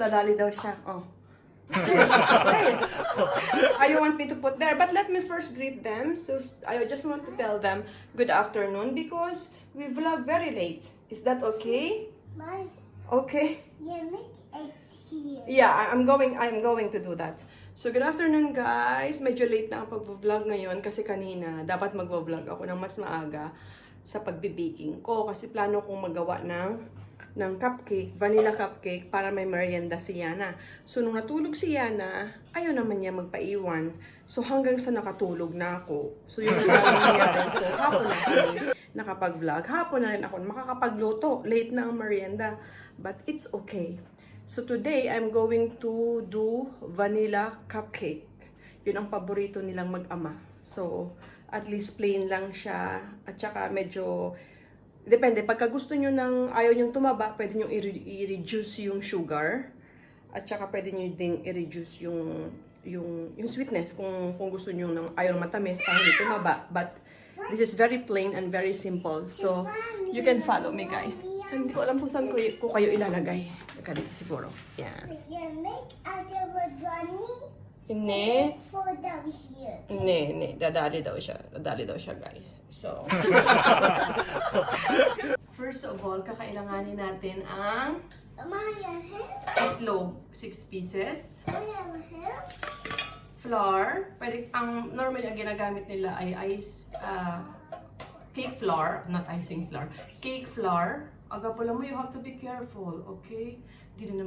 dadali daw siya. Oh. Say it. Say it. I want me to put there. But let me first greet them. So I just want to tell them good afternoon because we vlog very late. Is that okay? Mom, Okay. you make eggs here. Yeah, I'm going to do that. So good afternoon guys. Medyo late na ang pag-vlog ngayon kasi kanina dapat mag-vlog ako ng mas maaga sa pagbe-baking ko kasi plano kong magawa ng cupcake, vanilla cupcake para may merienda si Yana. So nung natulog si Yana, ayaw naman niya magpaiwan. So hanggang sa nakatulog na ako. So yun yung nangyari. So hapon na kami nakapag-vlog. Hapon na rin ako makakapagluto. Late na ang merienda. But it's okay. So today, I'm going to do vanilla cupcake. Yun ang paborito nilang mag-ama. So, at least plain lang siya. At saka medyo, depende. Pagka gusto nyo ng ayaw nyong tumaba, pwede nyo i-reduce yung sugar. At saka pwede nyo din i-reduce yung sweetness kung gusto nyo ng ayaw matamis para hindi tumaba. But this is very plain and very simple. So, you can follow me guys. So, hindi ko alam kung saan ko kayo ilalagay. Teka dito siguro. Yan. You make out of a Johnny. Hindi. For down here. Hindi. Dadali daw siya guys. So, first of all, kakailanganin natin ang Maya here. itlog, 6 pieces. Maya here. Flour. Pwede, ang normally ang ginagamit nila ay cake flour, not icing flour. Cake flour. Aga pala mo, you have to be careful, okay? Hindi na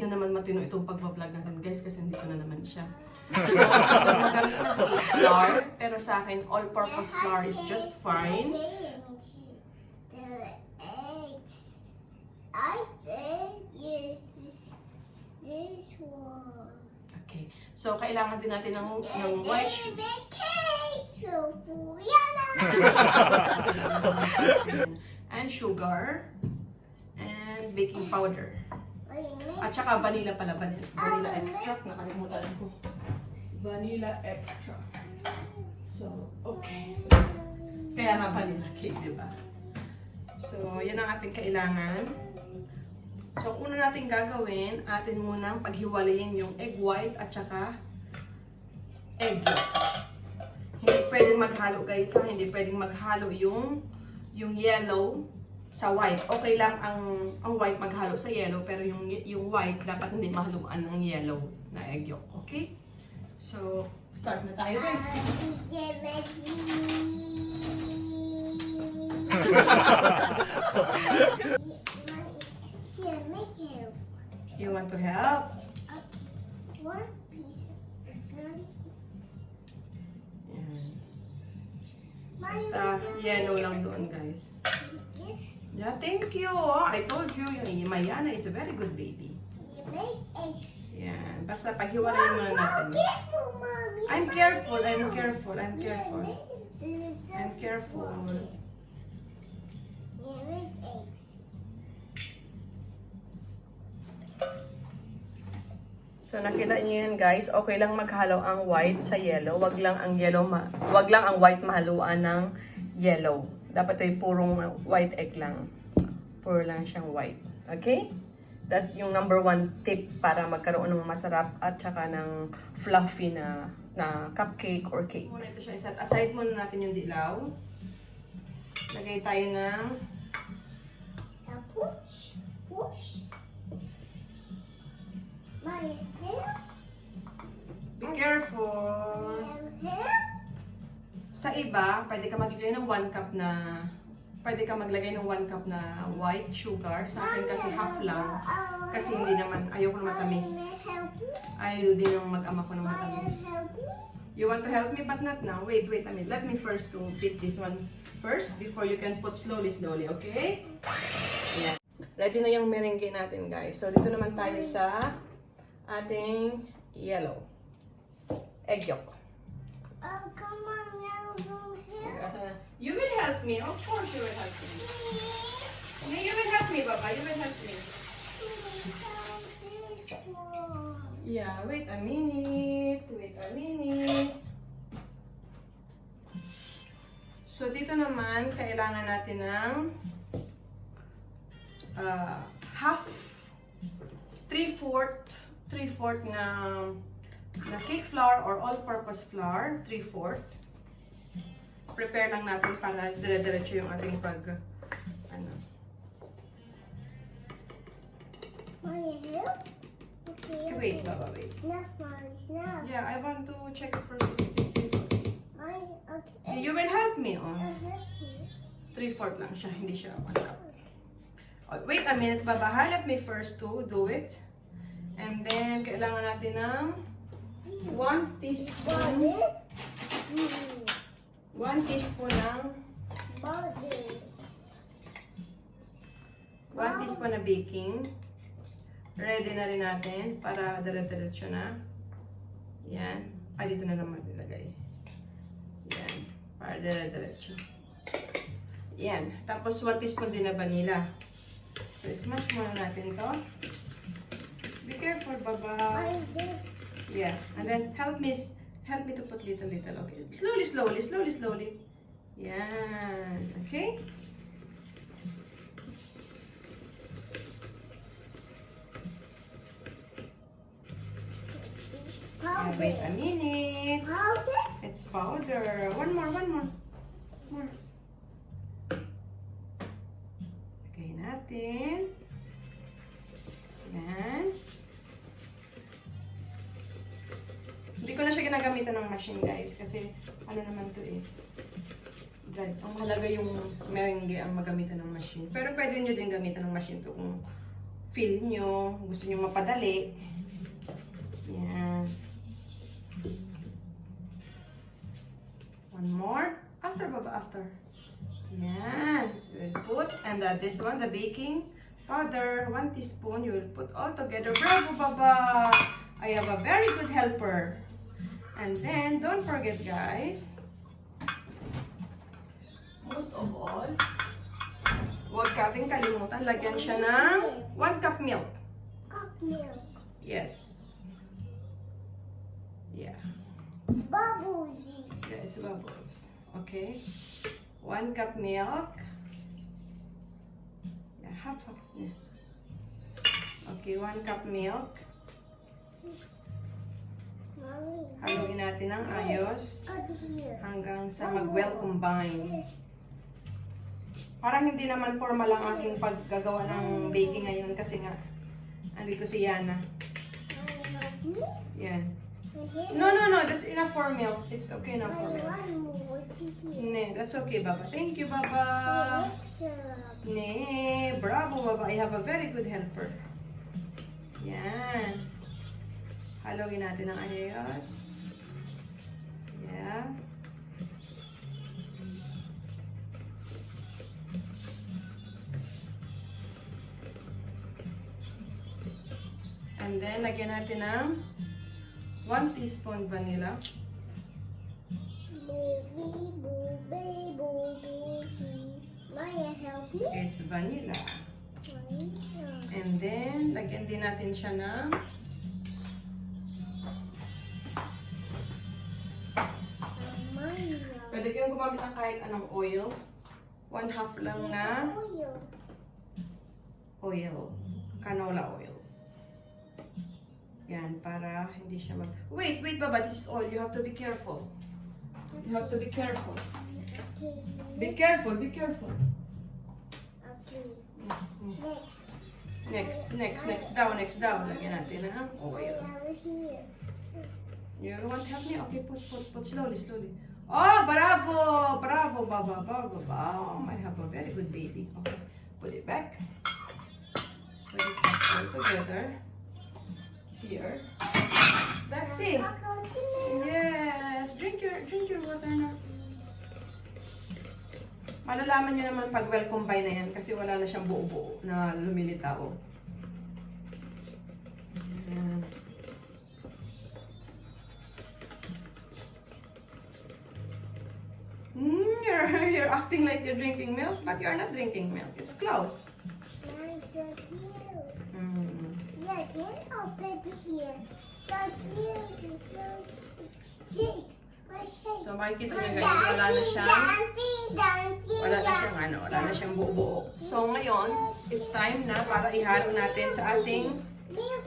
naman matino itong pagbablog natin, guys, kasi hindi ko na naman siya. So, magamit na cake flour, pero sa akin, all-purpose flour is just fine. The eggs. I think yes, this one. Okay. So, kailangan din natin ng white sugar. Baby cake, so Yana. And sugar. And baking powder. At saka vanilla pala. Vanilla extract. Nakalimutan ko. Vanilla extract. So, okay. Kaya nga vanilla cake, di ba? So, yan ang ating kailangan. So, una natin gagawin, atin munang paghiwalayin yung egg white at saka egg yolk. Hindi pwedeng maghalo guys, ha? Hindi pwedeng maghalo yung yellow sa white. Okay lang ang white maghalo sa yellow, pero yung white dapat hindi mahaluan ng yellow na egg yolk. Okay? So, start na tayo guys. Here, make it. You want to help? Okay. One piece. Sorry. Yan. Basta yellow lang doon guys. Yeah, thank you. Oh, I told you, Mayana is a very good baby. You make eggs. Yan. Basta paghiwalayin muna natin. Careful, mommy. I'm careful. I'm careful. I'm You careful. I'm make careful. You make eggs. So nakita niyo yan guys, okay lang maghalo ang white sa yellow. Wag lang ang white mahaluan ng yellow. Dapat ay purong white egg lang. Puro lang siyang white. Okay? That's yung number 1 tip para magkaroon ng masarap at saka ng fluffy na cupcake or cake. Muna ito siya. Set aside muna natin yung dilaw. Lagay tayo ng Now push. Push. My hair. be careful. My hair. Sa iba, pwede ka maglagay ng 1 cup na white sugar. Sa akin kasi half lang. Kasi hindi naman, ayoko na matamis. Ayaw din ng mag-ama ko ng matamis. You want to help me but not now? Wait a minute. Let me first to beat this one first before you can put slowly, okay? Yeah. Ready na yung merengue natin guys. So dito naman tayo sa ating yellow. Egg yolk. Oh, come on now, from here. You will help me. Of course you will help me. You will help me, Papa. You will help me. This one. Yeah, wait a minute. So, dito naman, kailangan natin ng half 3/4 na cake flour or all-purpose flour, 3/4. Prepare lang natin para dire-diretso yung ating ano. Want to help? Okay. Wait, Baba, wait. Enough, Mommy. Enough. Yeah, I want to check it first. Okay. You will help me, oh. I'll help you. 3/4 lang siya, hindi siya 1 cup. Oh, wait a minute, Baba. Let me first to do it. And then, kailangan natin ng 1 teaspoon. Body. 1 teaspoon ng Body. 1 teaspoon na baking. Ready na rin natin para dire-diretso na. Yan. Dito na naman nilagay. Yan. Para dire-diretso. Yan. Tapos 1 teaspoon din na vanilla. So, smash muna natin to. Be careful, Baba. Like this. Yeah. And then, help me to put little. Okay. Slowly. Yan. Okay? Powder. Wait a minute. Powder. It's powder. One more. More. Okay natin. Yan. Hindi ko na siya ginagamitan ng machine, guys. Kasi, ano naman to eh. Guys, ang mahalaga yung merengue ang magamitan ng machine. Pero pwede nyo din gamitan ng machine to kung feel nyo, gusto nyo mapadali. Yan. One more. After, Baba, after. Yan. You will put, and this one, the baking powder, 1 teaspoon, you will put all together. Bravo, Baba! I have a very good helper. And then, don't forget, guys, most of all, huwag nating kalimutan, lagyan siya ng 1 cup milk. Cup milk. Yes. Yeah. It's bubbles. Yeah, it's bubbles. Okay. 1 cup milk. Yeah, half. Yeah. Okay, 1 cup milk. Mommy. Haluin natin ng ayos Cut here. hanggang sa mag-well combine. Yes. Parang hindi naman formal ang aking paggagawa ng baking ngayon kasi nga andito si Yana. Want to help me? Yan. Here. No, that's enough for milk. It's okay enough for milk. One more. See here. Ne, that's okay, Baba. Thank you, Baba. Excellent. Ne, bravo, Baba. I have a very good helper. Yan. Haluin natin ng ayos. Yeah. And then, lagyan natin ng 1 teaspoon vanilla. Maya, help me. It's vanilla. Maya. And then, lagyan din natin siya ng Maya. pwede kayong gumamit ng kahit anong oil. 1/2 lang na Oil. oil. Canola oil. Yan, para hindi siya mag... Wait, Baba. This is oil. You have to be careful. You have to be careful. Okay. Be careful. Okay. Next. Next down. Lagyan natin ng oil. Over here. You want to help me? Okay, put slowly. Oh, bravo, Baba, bravo. I have a very good baby. Okay, put it back. Put it back all together. Here. Daxi. Yes. Drink your water na. Malalaman nyo naman pag well combine na yan kasi wala na siyang buo-buo na lumilitaw. Ayan. You're acting like you're drinking milk, but you're not drinking milk. It's close. That's so cute. Mm. Yeah, can open here. So cute. It's so shake. Shake. So makikita nyo guys, wala na siyang buo-buo. So ngayon, it's time na para ihalo natin sa ating Milk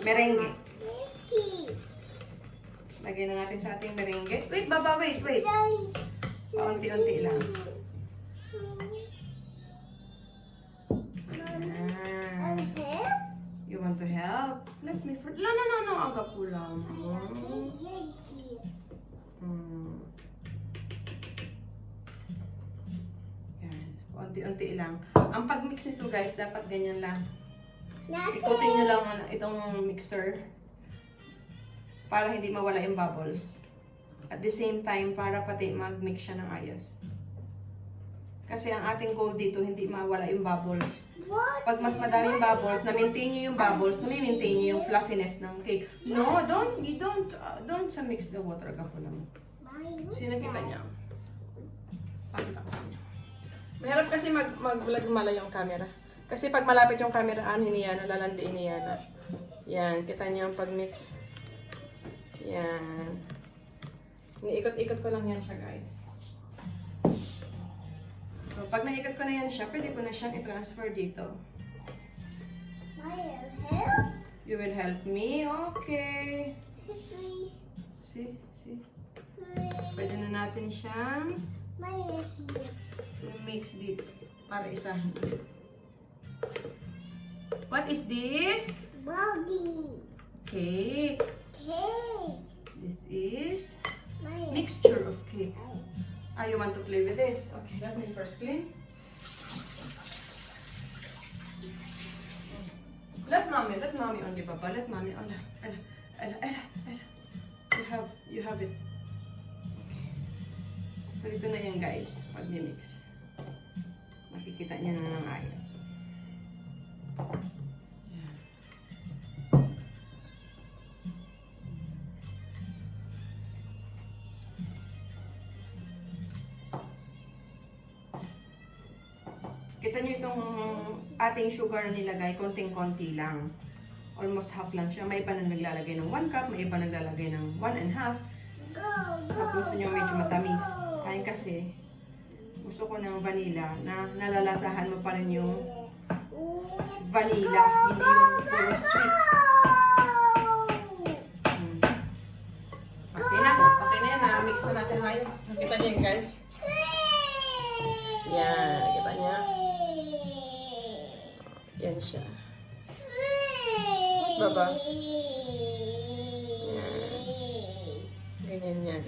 Merengue. Milky. Lagyan na natin sa ating merengue. Wait, baba, wait. Paunti-unti lang. Ah. Okay. You want to help? Let me first. No. Aga po lang. Yan. Paunti-unti lang. Ang pag-mix nito guys, dapat ganyan lang. Ikutin nyo lang itong mixer para hindi mawala yung bubbles. At the same time, para pati mag-mix siya ng ayos. Kasi ang ating goal dito, hindi mawala yung bubbles. Pag mas madaming bubbles, na-maintain nyo yung bubbles, na-maintain nyo yung fluffiness ng cake. No, don't mix the water. Agapo lang. Sino kita niya? Pakita ko sa inyo. Mahirap kasi mag-vlog malayo yung camera. Kasi pag malapit yung camera, ni Yana, lalandiin ni Yana. Yan, kita niyo yung pag-mix. Yan. Niikot-ikot ko lang yan siya, guys. So, pag naikot ko na yan siya, pwede ko na siyang i-transfer dito. You will help me? Okay. See? Pwede na natin siyang mix dito para isahin. What is this? Baldy. Cake. Cake. This is My mixture of cake. You want to play with this? Okay, let me first clean. Let mommy only, Baba. Let mommy only. Ella. You have it. Okay. So ito na yan guys, pag mix. Makikita niyo na ng ayos. Yan. Kita niyo itong ating sugar na nilagay, konting-konti lang. Almost half lang siya. May iba na naglalagay ng 1 cup, may iba naglalagay ng 1.5. Pag gusto niyo medyo matamis. Ayun kasi, gusto ko ng vanilla na nalalasahan mo pa rin yung vanilla, hindi yung puro sweet. Okay na yan. Na-mix na natin ayos. Nakita niyo yun guys? Yan, nakita niya? Yan siya. Baba. Yan. Ganyan yan.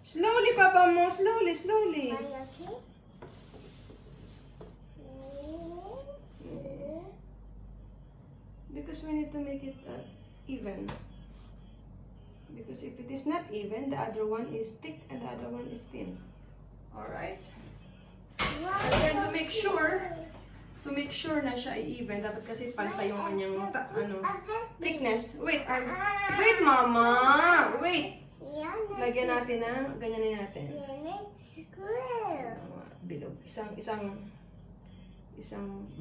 Slowly, Papa mo. Slowly. Because we need to make it even. Because if it is not even, the other one is thick and the other one is thin. Alright? And then to make sure na siya ay even, dapat kasi pantay yung kanyang thickness. Wait, Mama! Wait! Lagyan natin na, ganyanin natin. Bilog. Isang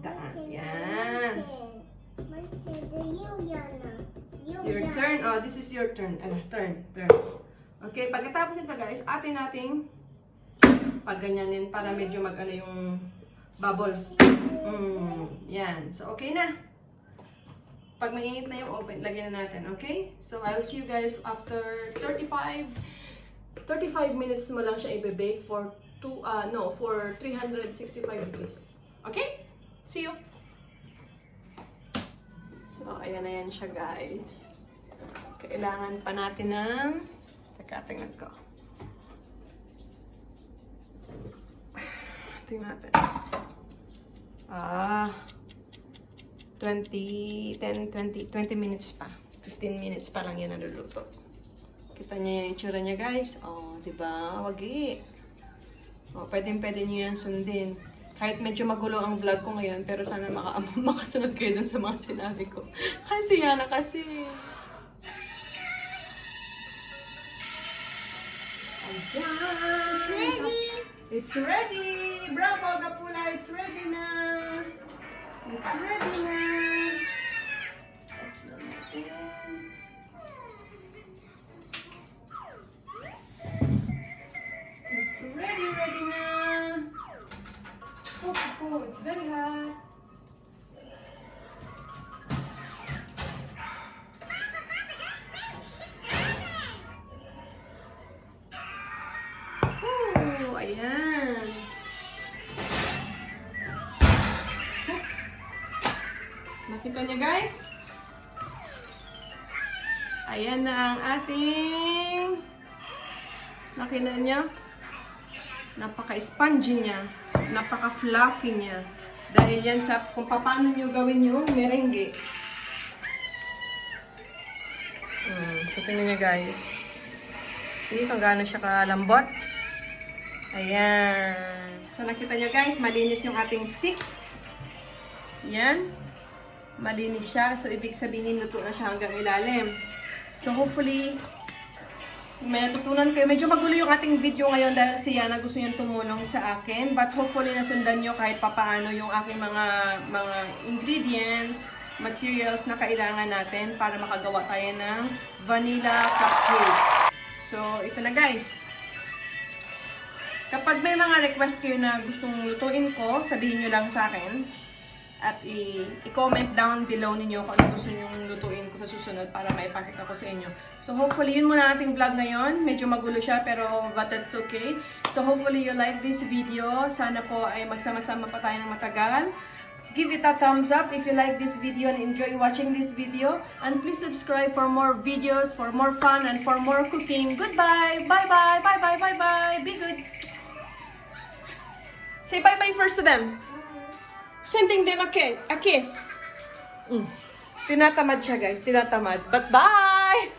daan. Yan. Your turn. Oh, this is your turn. Turn. Okay, pagkatapos nito guys, atin nating pagganyanin para medyo mag-ano yung bubbles. Yan. So, okay na. Pag mainit na yung oven, lagyan na natin. Okay? So, I'll see you guys after 35 minutes mo lang siya i-bake for 365 degrees. Okay? See you! So, ayan na yan siya guys. Kailangan pa natin ng... Teka, tingnan ko. Tingnan natin. 20 minutes pa. 15 minutes pa lang yan naluluto. Kita niyo yung itsura niya guys. Oh, diba? Wagi. Oh, pwede niyo yan sundin. Kahit medyo magulo ang vlog ko ngayon, pero sana makasunod kayo dun sa mga sinabi ko. Kasi Yana kasi. It's ready. It's ready. Bravo, Gapula. It's ready na. It's ready na. It's ready na. Oh, it's Kita niyo guys? Ayan na ang ating... Nakita niyo? Napaka-spongy niya. Napaka-fluffy niya. Dahil yan sa kung paano niyo gawin yung merengue. So, tingnan niyo guys. See kung gaano siya kalambot. Ayan. So, nakita niyo guys, malinis yung ating stick. Yan. Malinis siya. So, ibig sabihin, luto na siya hanggang ilalim. So, hopefully, may natutunan kayo. Medyo magulo yung ating video ngayon dahil si Yana gusto niyang tumulong sa akin. But hopefully, nasundan niyo kahit papaano yung aking mga ingredients, materials na kailangan natin para makagawa tayo ng vanilla cupcake. So, ito na guys. Kapag may mga request kayo na gustong lutuin ko, sabihin nyo lang sa akin. At i-comment down below ninyo kung ano gusto nyo lutuin ko sa susunod para maipakita ko sa inyo. So hopefully yun muna ating vlog ngayon. Medyo magulo siya pero but that's okay. So hopefully you like this video. Sana po ay magsama-sama pa tayo ng matagal. Give it a thumbs up if you like this video and enjoy watching this video. And please subscribe for more videos, for more fun, and for more cooking. Goodbye! Bye-bye! Bye-bye! Bye-bye! Be good! Say bye-bye first to them. Sending them a kiss. Tinatamad siya guys, tinatamad. But bye!